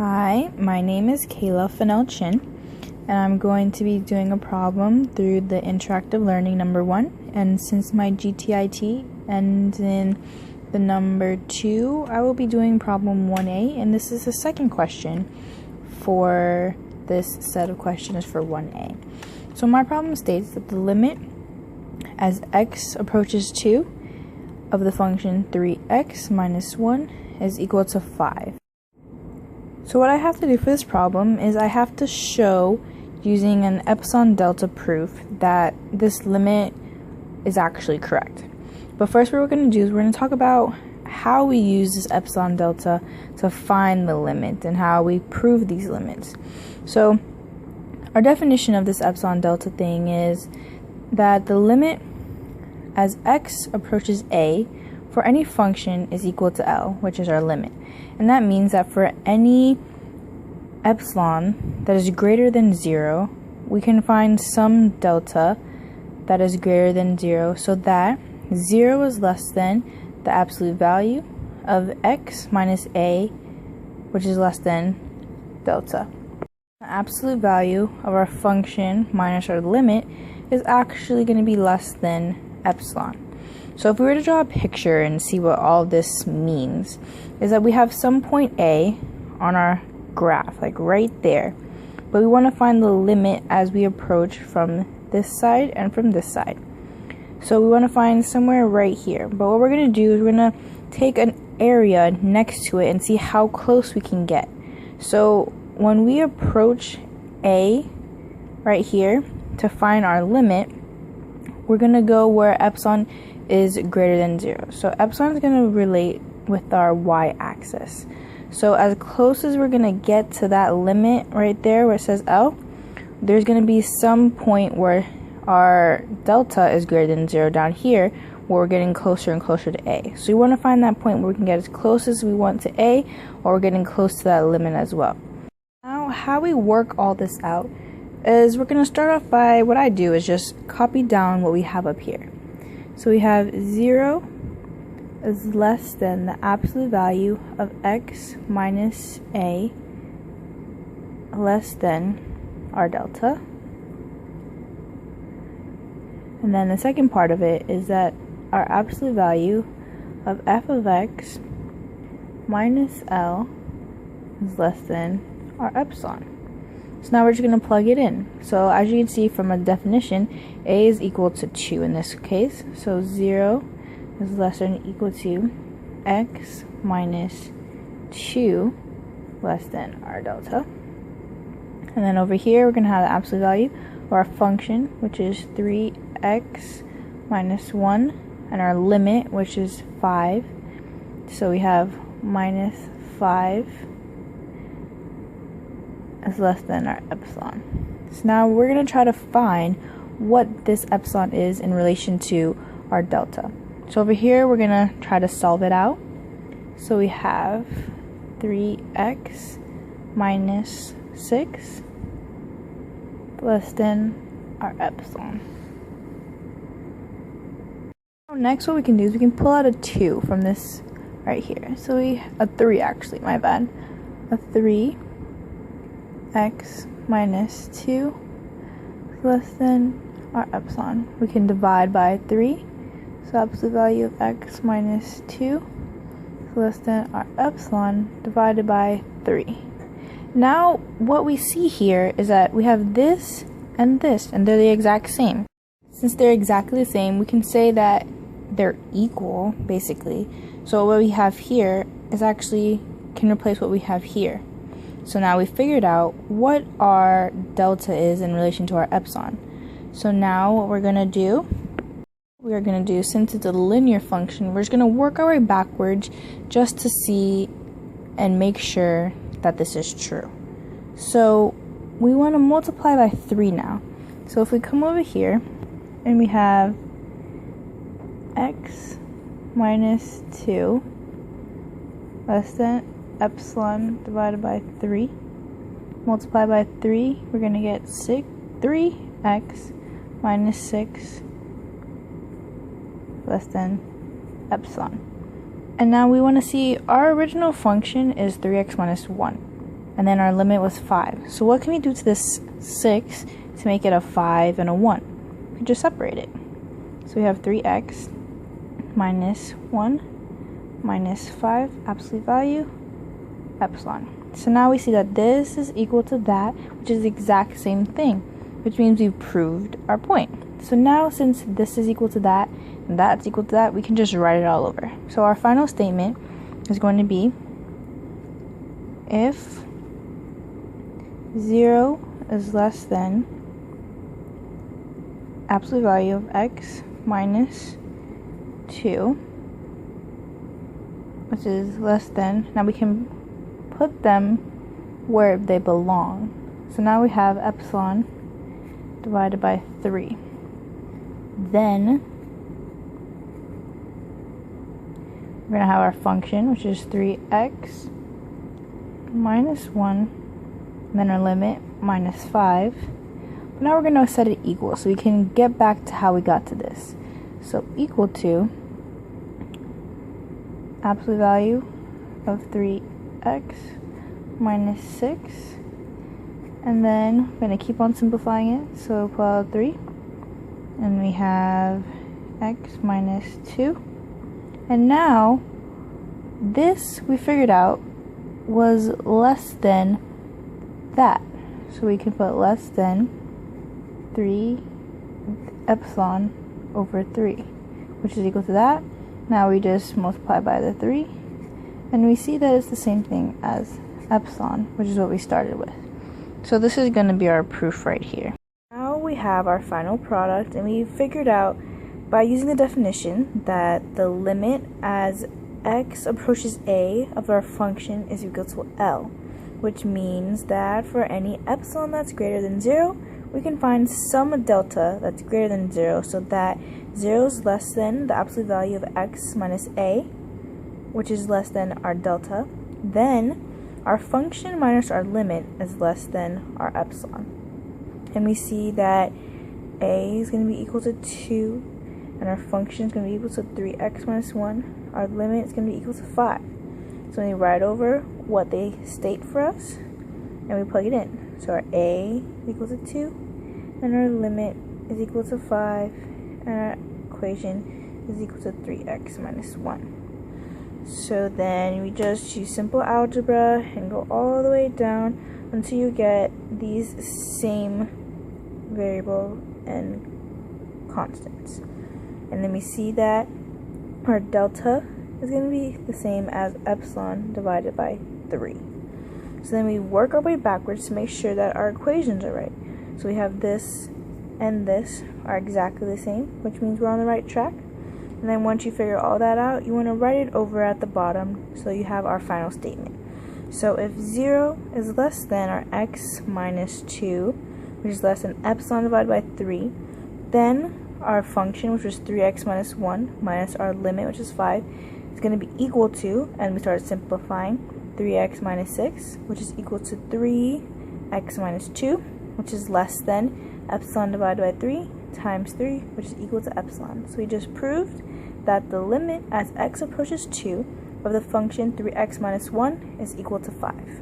Hi, my name is Kaela Fennell-Chin, and I'm going to be doing a problem through the interactive learning number 1. And since my GTIT ends in the number 2, I will be doing problem 1A, and this is the second question for this set of questions for 1A. So my problem states that the limit as x approaches 2 of the function 3x minus 1 is equal to 5. So what I have to do for this problem is I have to show using an epsilon delta proof that this limit is actually correct. But first what we're going to do is we're going to talk about how we use this epsilon delta to find the limit and how we prove these limits. So our definition of this epsilon delta thing is that the limit as x approaches a for any function is equal to L, which is our limit. And that means that for any epsilon that is greater than 0, we can find some delta that is greater than 0 so that 0 is less than the absolute value of x minus a, which is less than delta. The absolute value of our function minus our limit is actually going to be less than epsilon. So if we were to draw a picture and see what all this means, is that we have some point A on our graph, like right there, but we want to find the limit as we approach from this side and from this side. So we want to find somewhere right here, but what we're going to do is we're going to take an area next to it and see how close we can get. So when we approach A right here to find our limit, we're going to go where epsilon is greater than 0. So epsilon is going to relate with our y-axis. So as close as we're going to get to that limit right there where it says L, there's going to be some point where our delta is greater than 0 down here where we're getting closer and closer to A. So we want to find that point where we can get as close as we want to A, or we're getting close to that limit as well. Now how we work all this out is we're going to start off by, what I do is just copy down what we have up here. So we have 0 is less than the absolute value of x minus a less than our delta. And then the second part of it is that our absolute value of f of x minus L is less than our epsilon. So now we're just going to plug it in. So as you can see from a definition, a is equal to 2 in this case. So 0 is less than or equal to x minus 2 less than our delta. And then over here we're going to have the absolute value of our function, which is 3x minus 1, and our limit, which is 5. So we have minus 5 is less than our epsilon. So now we're going to try to find what this epsilon is in relation to our delta. So over here we're going to try to solve it out. So we have 3x minus 6 less than our epsilon. Next what we can do is we can pull out a 2 from this right here. So a 3 actually, my bad. A 3 x minus 2 is less than our epsilon. We can divide by 3. So absolute value of x minus 2 is less than our epsilon divided by 3. Now what we see here is that we have this, and they're the exact same. Since they're exactly the same, we can say that they're equal, basically. So what we have here is actually can replace what we have here. So now we figured out what our delta is in relation to our epsilon. So now what we're going to do, since it's a linear function, we're just going to work our way backwards just to see and make sure that this is true. So we want to multiply by 3 now. So if we come over here and we have x minus 2 less than epsilon divided by 3, multiply by 3, we're going to get 3x minus 6 less than epsilon. And now we want to see our original function is 3x minus 1. and then our limit was 5. So what can we do to this 6 to make it a 5 and a 1? We can just separate it. So we have 3x minus 1 minus 5, absolute value, epsilon. So now we see that this is equal to that, which is the exact same thing, which means we've proved our point. So now, since this is equal to that, and that's equal to that, we can just write it all over. So our final statement is going to be, if 0 is less than absolute value of x minus 2, which is less than, now we can put them where they belong. So now we have epsilon divided by 3. Then we're going to have our function, which is 3x minus 1, and then our limit minus 5. But now we're going to set it equal so we can get back to how we got to this. So equal to absolute value of 3x minus 6, and then we're going to keep on simplifying it, so pull out 3, and we have x minus 2, and now this we figured out was less than that, so we can put less than 3 epsilon over 3, which is equal to that. Now we just multiply by the 3, and we see that it's the same thing as epsilon, which is what we started with. So this is going to be our proof right here. Now we have our final product, and we figured out by using the definition that the limit as x approaches a of our function is equal to L, which means that for any epsilon that's greater than 0, we can find some delta that's greater than 0, so that 0 is less than the absolute value of x minus a, which is less than our delta. Then our function minus our limit is less than our epsilon. And we see that a is going to be equal to 2, and our function is going to be equal to 3x minus 1. Our limit is going to be equal to 5. So we write over what they state for us, and we plug it in. So our a is equal to 2, and our limit is equal to 5, and our equation is equal to 3x minus 1. So then we just use simple algebra and go all the way down until you get these same variable and constants. And then we see that our delta is going to be the same as epsilon divided by 3. So then we work our way backwards to make sure that our equations are right. So we have this and this are exactly the same, which means we're on the right track. And then once you figure all that out, you want to write it over at the bottom so you have our final statement. So if 0 is less than our x minus 2, which is less than epsilon divided by 3, then our function, which was 3x minus 1, minus our limit, which is 5, is going to be equal to, and we start simplifying, 3x minus 6, which is equal to 3x minus 2, which is less than epsilon divided by 3, times 3, which is equal to epsilon. So we just proved that the limit as x approaches 2 of the function 3x minus 1 is equal to 5.